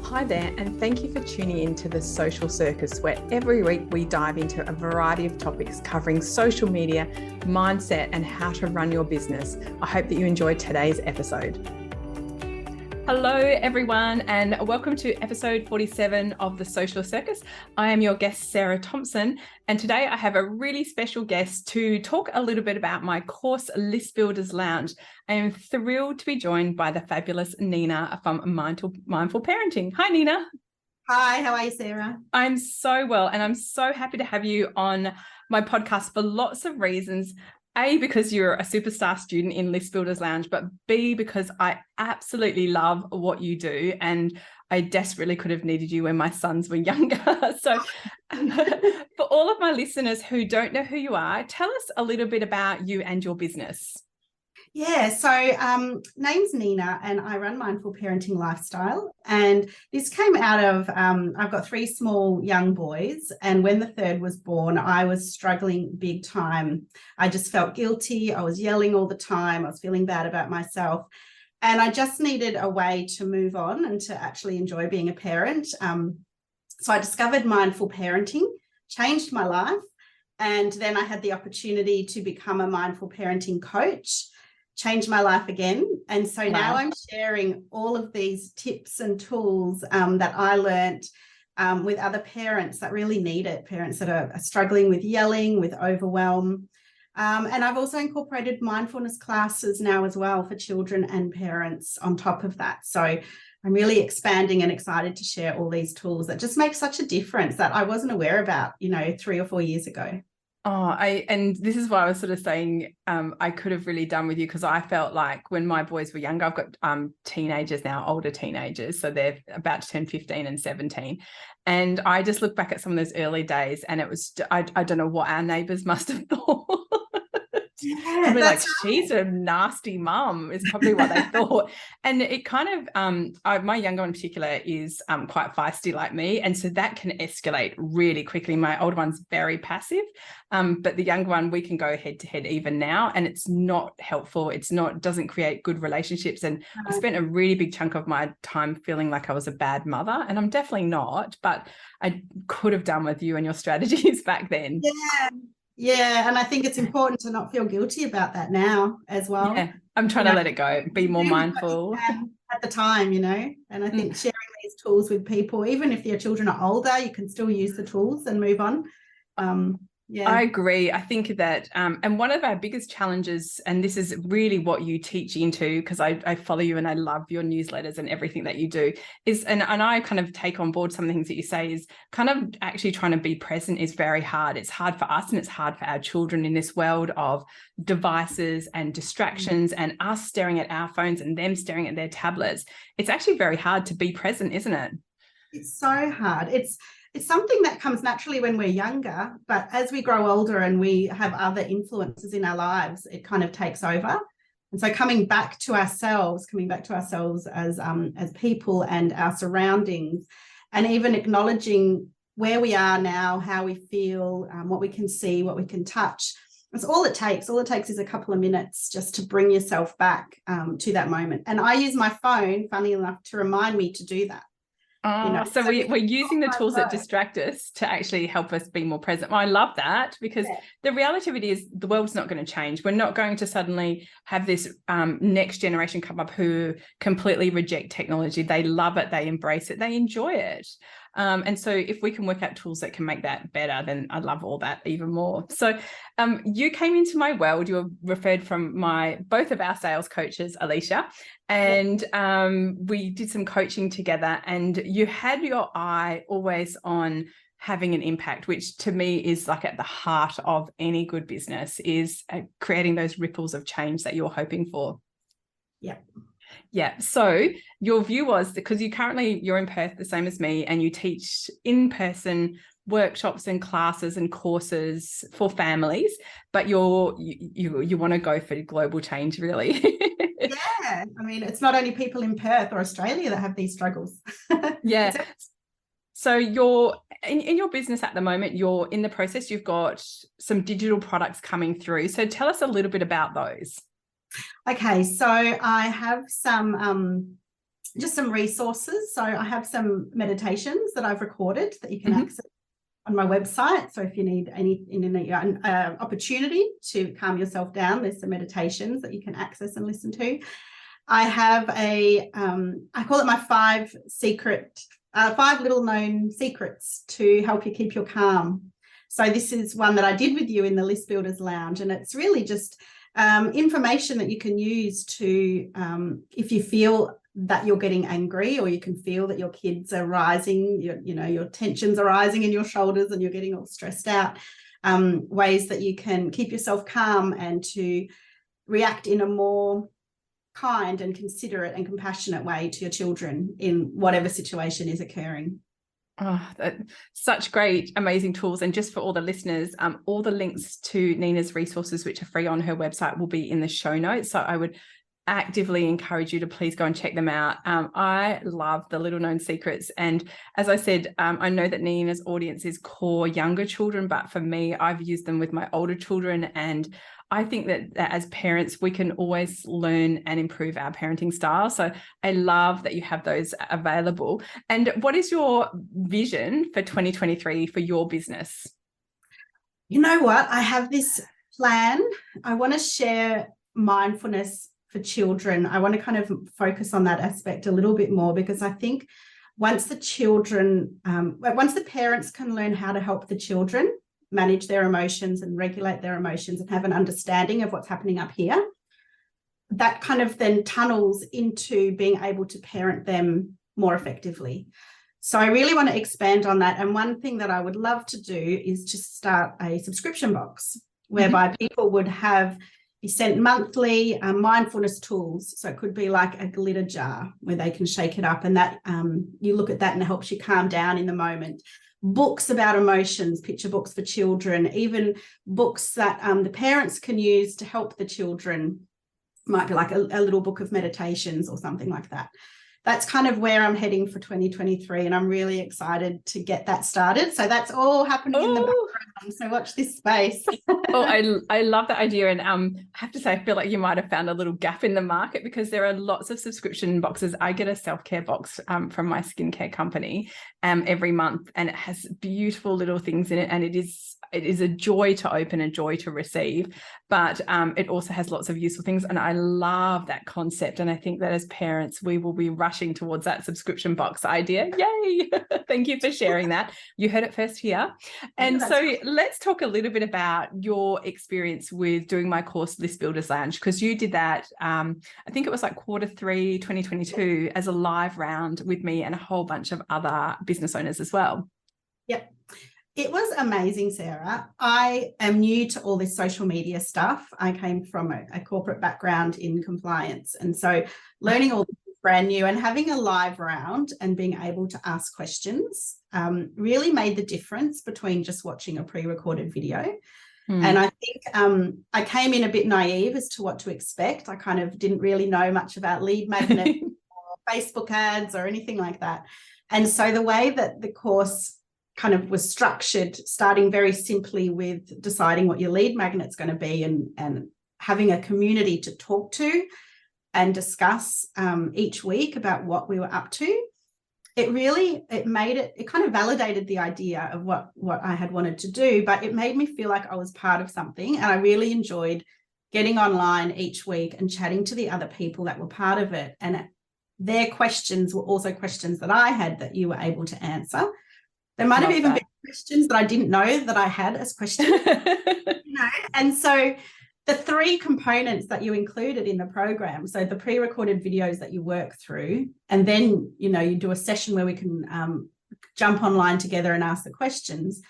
Hi there, and thank you for tuning in to The Social Circus, where every week we dive into a variety of topics covering social media, mindset, and how to run your business. I hope that you enjoyed today's episode. Hello, everyone, and welcome to episode 47 of The Social Circus. I am your guest, Sarah Thompson, and today I have a really special guest to talk a little bit about my course, List Builders Lounge. I am thrilled to be joined by the fabulous Nina from Mindful Parenting. Hi, Nina. Hi, how are you, Sarah? I'm so well, and I'm so happy to have you on my podcast for lots of reasons. A, because you're a superstar student in List Builders Lounge, but B, because I absolutely love what you do, and I desperately could have needed you when my sons were younger. So for all of my listeners who don't know who you are, tell us a little bit about you and your business. Yeah, so name's Nina and I run Mindful Parenting Lifestyle. And this came out of, I've got 3 small young boys. And when the third was born, I was struggling big time. I just felt guilty. I was yelling all the time. I was feeling bad about myself. And I just needed a way to move on and to actually enjoy being a parent. So I discovered Mindful Parenting, changed my life. And then I had the opportunity to become a mindful parenting coach. Changed my life again. And so now I'm sharing all of these tips and tools that I learned with other parents that really need it, parents that are struggling with yelling, with overwhelm. And I've also incorporated mindfulness classes now as well for children and parents on top of that. So I'm really expanding and excited to share all these tools that just make such a difference that I wasn't aware about, 3 or 4 years ago. And this is why I was sort of saying I could have really done with you, because I felt like when my boys were younger, I've got teenagers now, older teenagers, so they're about to turn 15 and 17. And I just look back at some of those early days, and it was, I don't know what our neighbours must have thought. Yeah, like, she's a nasty mum is probably what they thought. And it kind of, my younger one in particular is quite feisty like me. And so that can escalate really quickly. My older one's very passive, but the younger one, we can go head to head even now. And it's not helpful. Doesn't create good relationships. And I spent a really big chunk of my time feeling like I was a bad mother, and I'm definitely not, but I could have done with you and your strategies back then. Yeah, and I think it's important to not feel guilty about that now as well. Yeah, I'm trying to let it go, be more mindful. At the time, and I think sharing these tools with people, even if your children are older, you can still use the tools and move on. I agree. I think that, and one of our biggest challenges, and this is really what you teach into, because I follow you and I love your newsletters and everything that you do, is, and I kind of take on board some of the things that you say, is kind of actually trying to be present is very hard. It's hard for us and it's hard for our children in this world of devices and distractions and us staring at our phones and them staring at their tablets. It's actually very hard to be present, isn't it? It's so hard. It's something that comes naturally when we're younger, but as we grow older and we have other influences in our lives, it kind of takes over. And so coming back to ourselves as people and our surroundings, and even acknowledging where we are now, how we feel, what we can see, what we can touch. That's all it takes. All it takes is a couple of minutes just to bring yourself back to that moment. And I use my phone, funny enough, to remind me to do that. So we're using the tools that distract us to actually help us be more present. Well, I love that, because the reality of it is the world's not going to change. We're not going to suddenly have this next generation come up who completely reject technology. They love it. They embrace it. They enjoy it. And so if we can work out tools that can make that better, then I love all that even more. So you came into my world. You were referred from both of our sales coaches, Alicia, and we did some coaching together, and you had your eye always on having an impact, which to me is like at the heart of any good business, is creating those ripples of change that you're hoping for. Yeah. So your view was, because you're in Perth, the same as me, and you teach in-person workshops and classes and courses for families, but you want to go for global change, really. Yeah. I mean, it's not only people in Perth or Australia that have these struggles. Yeah. So you're in your business at the moment, you're in the process, you've got some digital products coming through. So tell us a little bit about those. Okay, so I have some just some resources. So I have some meditations that I've recorded that you can access on my website. So if you need any opportunity to calm yourself down, there's some meditations that you can access and listen to. I have I call it my 5 little known secrets to help you keep your calm. So this is one that I did with you in the List Builders Lounge, and it's really just information that you can use to, if you feel that you're getting angry, or you can feel that your kids are rising, your tensions are rising in your shoulders and you're getting all stressed out, ways that you can keep yourself calm and to react in a more kind and considerate and compassionate way to your children in whatever situation is occurring. Oh, such great, amazing tools. And just for all the listeners, all the links to Nina's resources, which are free on her website, will be in the show notes. So I would actively encourage you to please go and check them out. I love the little known secrets. And as I said, I know that Nina's audience is core younger children, but for me, I've used them with my older children. And I think that as parents, we can always learn and improve our parenting style. So I love that you have those available. And what is your vision for 2023 for your business? You know what? I have this plan. I want to share mindfulness for children. I want to kind of focus on that aspect a little bit more, because I think once the parents can learn how to help the children manage their emotions and regulate their emotions and have an understanding of what's happening up here, that kind of then tunnels into being able to parent them more effectively. So I really want to expand on that. And one thing that I would love to do is to start a subscription box whereby people would be sent monthly mindfulness tools. So it could be like a glitter jar where they can shake it up, and that you look at that and it helps you calm down in the moment. Books about emotions, picture books for children, even books that the parents can use to help the children. Might be like a little book of meditations or something like that. That's kind of where I'm heading for 2023, and I'm really excited to get that started. So that's all happening in the background. So watch this space. I love that idea. And I have to say, I feel like you might have found a little gap in the market, because there are lots of subscription boxes. I get a self-care box from my skincare company every month, and it has beautiful little things in it. And it is a joy to open, a joy to receive, but it also has lots of useful things. And I love that concept. And I think that as parents, we will be rushing towards that subscription box idea. Yay. Thank you for sharing that. You heard it first here. And so let's talk a little bit about your experience with doing my course, List Builders Lounge, because you did that, I think it was like Q3 2022, as a live round with me and a whole bunch of other business owners as well. Yep. It was amazing, Sarah. I am new to all this social media stuff. I came from a corporate background in compliance. And so learning all this is brand new, and having a live round and being able to ask questions really made the difference between just watching a pre-recorded video. And I think I came in a bit naive as to what to expect. I kind of didn't really know much about lead magnet or Facebook ads or anything like that. And so the way that the course kind of was structured, starting very simply with deciding what your lead magnet's going to be, and having a community to talk to and discuss each week about what we were up to. It kind of validated the idea of what I had wanted to do, but it made me feel like I was part of something. And I really enjoyed getting online each week and chatting to the other people that were part of it. And their questions were also questions that I had that you were able to answer. There might have even been questions that I didn't know that I had as questions. And so the 3 components that you included in the program, so the pre-recorded videos that you work through, and then, you do a session where we can jump online together and ask the questions.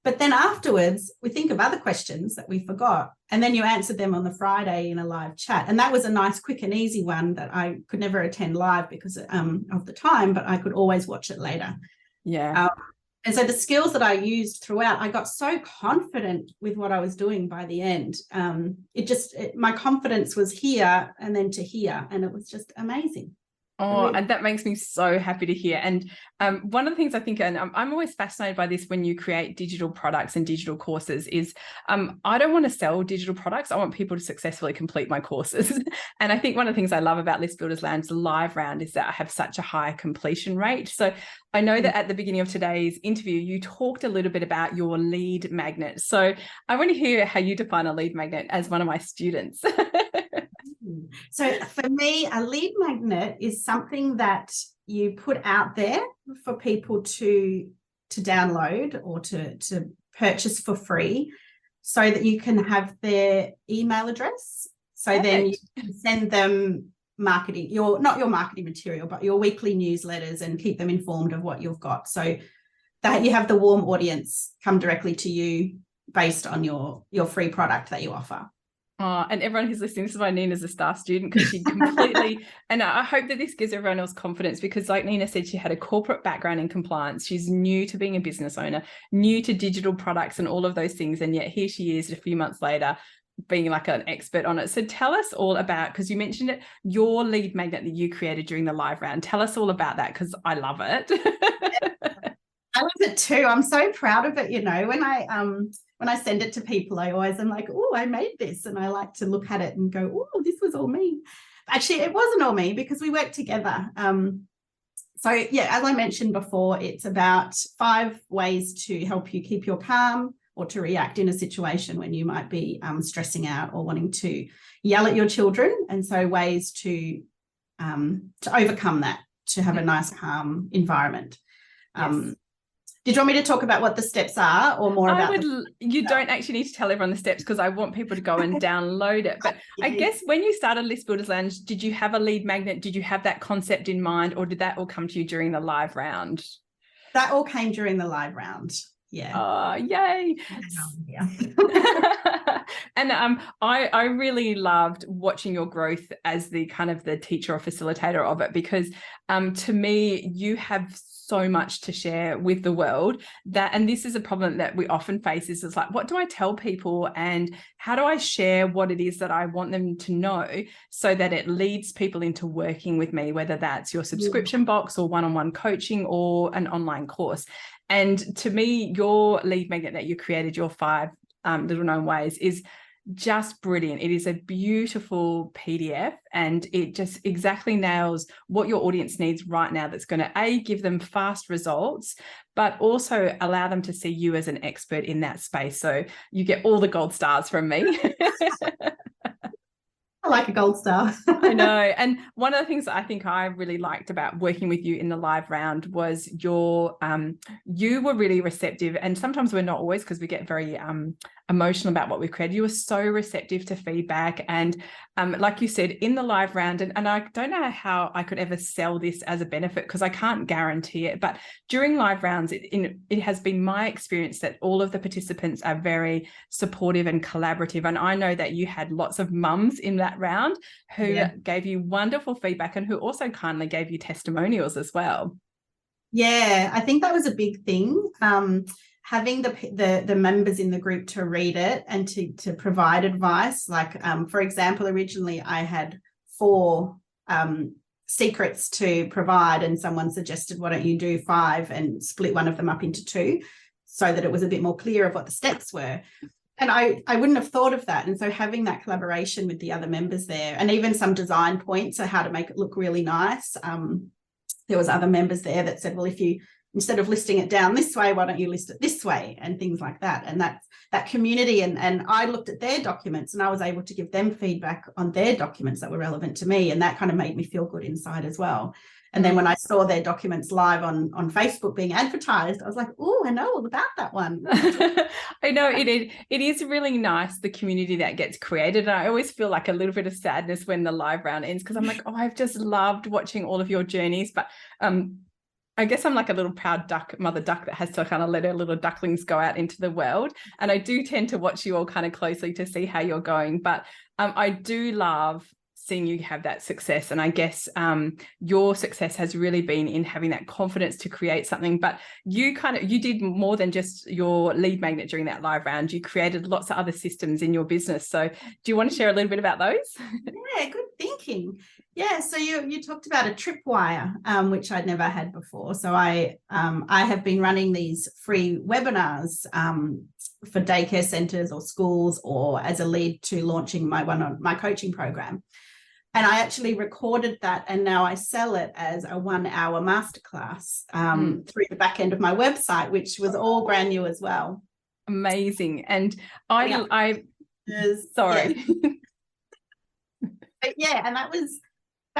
But then afterwards, we think of other questions that we forgot, and then you answered them on the Friday in a live chat. And that was a nice, quick and easy one that I could never attend live because of the time, but I could always watch it later. Yeah. And so the skills that I used throughout, I got so confident with what I was doing by the end. My confidence was here and then to here, and it was just amazing. Oh, and that makes me so happy to hear. And one of the things I think, and I'm always fascinated by this when you create digital products and digital courses, is I don't want to sell digital products. I want people to successfully complete my courses. And I think one of the things I love about List Builders Lounge live round is that I have such a high completion rate. So I know that at the beginning of today's interview, you talked a little bit about your lead magnet. So I want to hear how you define a lead magnet as one of my students. So for me, a lead magnet is something that you put out there for people to download or to purchase for free, so that you can have their email address. So Perfect. Then you can send them marketing, not your marketing material, but your weekly newsletters, and keep them informed of what you've got, so that you have the warm audience come directly to you based on your free product that you offer. Oh, and everyone who's listening, this is why Nina's a star student, because she completely, and I hope that this gives everyone else confidence, because like Nina said, she had a corporate background in compliance. She's new to being a business owner, new to digital products and all of those things. And yet here she is a few months later being like an expert on it. So tell us all about, because you mentioned it, your lead magnet that you created during the live round. Tell us all about that, because I love it. I love it too. I'm so proud of it. When I send it to people, I always am like, oh, I made this. And I like to look at it and go, oh, this was all me. Actually, it wasn't all me, because we worked together. So yeah, as I mentioned before, it's about 5 ways to help you keep your calm, or to react in a situation when you might be stressing out or wanting to yell at your children. And so ways to overcome that, to have a nice, calm environment. Yes. Did you want me to talk about what the steps are, or more about you don't actually need to tell everyone the steps, because I want people to go and download it. But I guess when you started List Builders Lounge, did you have a lead magnet? Did you have that concept in mind, or did that all come to you during the live round? That all came during the live round. Yeah. Oh, yay. And I really loved watching your growth as the kind of the teacher or facilitator of it, because to me, you have so much to share with the world, and this is a problem that we often face, is like, what do I tell people, and how do I share what it is that I want them to know, so that it leads people into working with me, whether that's your subscription box or one-on-one coaching or an online course. And to me, your lead magnet that you created, your 5 little known ways, is just brilliant. It is a beautiful PDF, and it just exactly nails what your audience needs right now, that's going to give them fast results, but also allow them to see you as an expert in that space. So you get all the gold stars from me. I like a gold star. I know. And one of the things that I think I really liked about working with you in the live round was you were really receptive, and sometimes we're not always, because we get very emotional about what we've created. You were so receptive to feedback, and like you said, in the live round, and I don't know how I could ever sell this as a benefit, because I can't guarantee it, but during live rounds, it has been my experience that all of the participants are very supportive and collaborative. And I know that you had lots of mums in that round who gave you wonderful feedback, and who also kindly gave you testimonials as well. Yeah, I think that was a big thing. Having the members in the group to read it and to provide advice. Like, for example, originally I had 4 secrets to provide, and someone suggested, why don't you do 5 and split one of them up into 2, so that it was a bit more clear of what the steps were. And I wouldn't have thought of that. And so having that collaboration with the other members there, and even some design points on how to make it look really nice. There was other members there that said, well, if you, instead of listing it down this way, why don't you list it this way, and things like that. And that community, and I looked at their documents, and I was able to give them feedback on their documents that were relevant to me. And that kind of made me feel good inside as well. And then when I saw their documents live on Facebook being advertised, I was like, oh, I know all about that one. I know it is really nice, the community that gets created. And I always feel like a little bit of sadness when the live round ends, because I'm like, oh, I've just loved watching all of your journeys. But I guess I'm like a little proud mother duck that has to kind of let her little ducklings go out into the world. And I do tend to watch you all kind of closely to see how you're going. But I do love seeing you have that success. And I guess your success has really been in having that confidence to create something. But you did more than just your lead magnet during that live round. You created lots of other systems in your business. So do you want to share a little bit about those? Yeah, good thinking. Yeah, so you talked about a tripwire, which I'd never had before. So I have been running these free webinars for daycare centres or schools, or as a lead to launching my coaching program. And I actually recorded that, and now I sell it as a 1-hour masterclass through the back end of my website, which was all brand new as well. Amazing. And sorry. Yeah, and that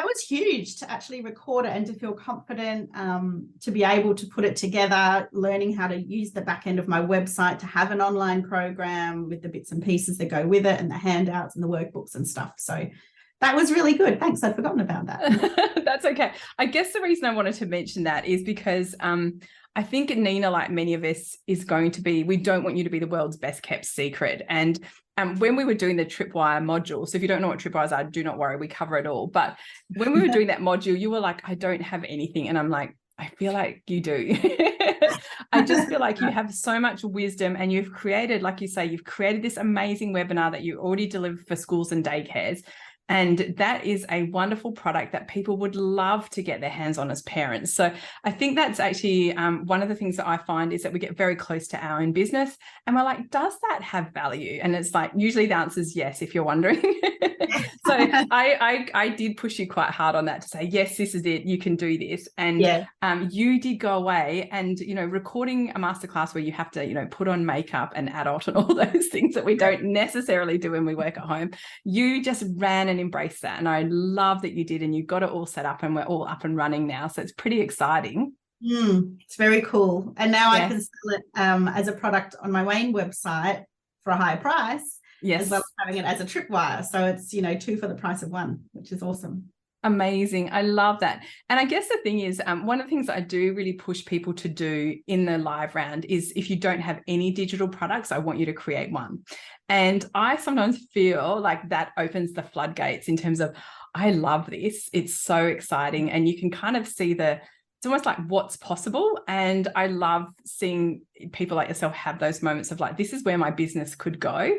was huge, to actually record it and to feel confident, to be able to put it together, learning how to use the back end of my website to have an online program with the bits and pieces that go with it, and the handouts and the workbooks and stuff. So that was really good. Thanks. I'd forgotten about that. That's okay. I guess the reason I wanted to mention that is because I think Nina, like many of us, is going to be, we don't want you to be the world's best kept secret. And when we were doing the tripwire module, so if you don't know what tripwires are, do not worry, we cover it all. But when we were doing that module, you were like, I don't have anything. And I'm like, I feel like you do. I just feel like you have so much wisdom, and you've created, like you say, you've created this amazing webinar that you already delivered for schools and daycares. And that is a wonderful product that people would love to get their hands on as parents. So I think that's actually one of the things that I find is that we get very close to our own business, and we're like, does that have value? And it's like, usually the answer is yes, if you're wondering. So I did push you quite hard on that to say, yes, this is it, you can do this. And you did go away and, recording a masterclass where you have to, put on makeup and adult and all those things that we don't necessarily do when we work at home. You just ran and embraced that. And I love that you did, and you got it all set up, and we're all up and running now. So it's pretty exciting. It's very cool. And now I can sell it as a product on my Wayne website for a higher price. Yes. As well as having it as a tripwire. So it's, 2 for the price of 1, which is awesome. Amazing. I love that. And I guess the thing is, one of the things that I do really push people to do in the live round is, if you don't have any digital products, I want you to create one. And I sometimes feel like that opens the floodgates in terms of, I love this. It's so exciting. And you can kind of see it's almost like what's possible. And I love seeing people like yourself have those moments of like, this is where my business could go.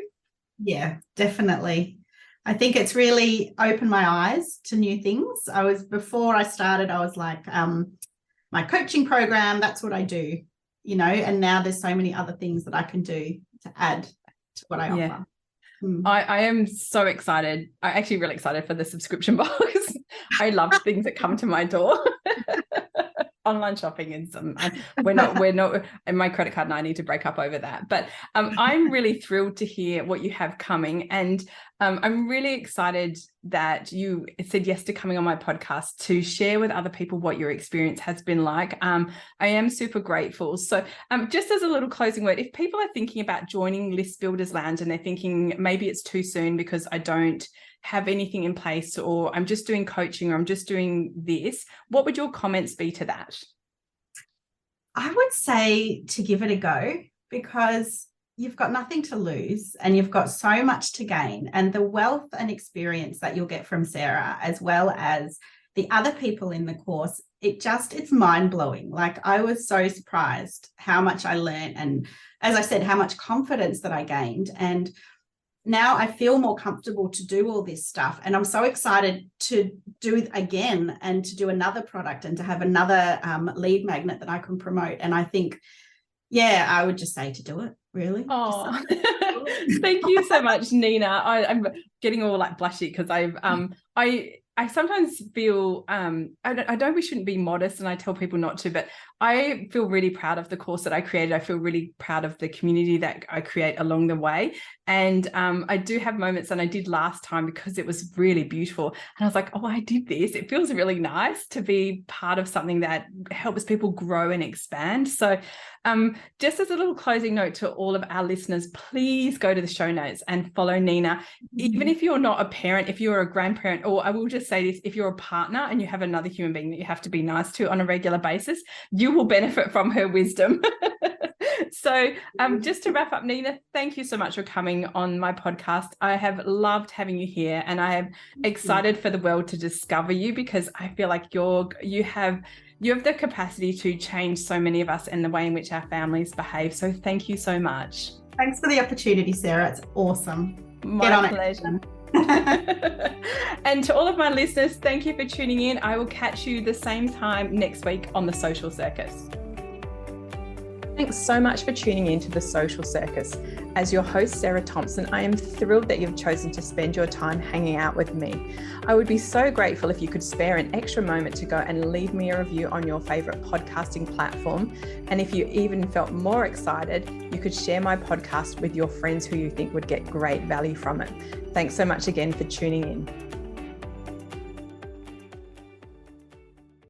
Yeah, definitely. I think it's really opened my eyes to new things. Before I started, I was like, my coaching program, that's what I do, and now there's so many other things that I can do to add to what I offer. I am so excited. I'm actually really excited for the subscription box. I love things that come to my door. Online shopping and we're not, and my credit card and I need to break up over that. But I'm really thrilled to hear what you have coming. And I'm really excited that you said yes to coming on my podcast to share with other people what your experience has been like. I am super grateful. So just as a little closing word, if people are thinking about joining List Builders Lounge and they're thinking maybe it's too soon because I don't have anything in place, or I'm just doing coaching, or I'm just doing this, what would your comments be to that? I would say to give it a go, because you've got nothing to lose and you've got so much to gain, and the wealth and experience that you'll get from Sarah, as well as the other people in the course, it's mind-blowing. Like, I was so surprised how much I learned, and as I said, how much confidence that I gained. And now I feel more comfortable to do all this stuff, and I'm so excited to do it again, and to do another product, and to have another lead magnet that I can promote. And I think, I would just say to do it, really. Oh, thank you so much, Nina. I'm getting all like blushy because I sometimes feel, I know we shouldn't be modest, and I tell people not to, but I feel really proud of the course that I created. I feel really proud of the community that I create along the way. And I do have moments, and I did last time because it was really beautiful. And I was like, oh, I did this. It feels really nice to be part of something that helps people grow and expand. So just as a little closing note to all of our listeners, please go to the show notes and follow Nina. Even if you're not a parent, if you're a grandparent, or I will just say this, if you're a partner and you have another human being that you have to be nice to on a regular basis, you will benefit from her wisdom. So just to wrap up, Nina, thank you so much for coming on my podcast. I have loved having you here, and I am excited for the world to discover you, because I feel like you have the capacity to change so many of us and the way in which our families behave. So thank you so much. Thanks for the opportunity, Sarah. It's awesome. My pleasure. And to all of my listeners, thank you for tuning in. I will catch you the same time next week on The Social Circus. Thanks so much for tuning in to The Social Circus. As your host, Sarah Thompson, I am thrilled that you've chosen to spend your time hanging out with me. I would be so grateful if you could spare an extra moment to go and leave me a review on your favorite podcasting platform. And if you even felt more excited, you could share my podcast with your friends who you think would get great value from it. Thanks so much again for tuning in.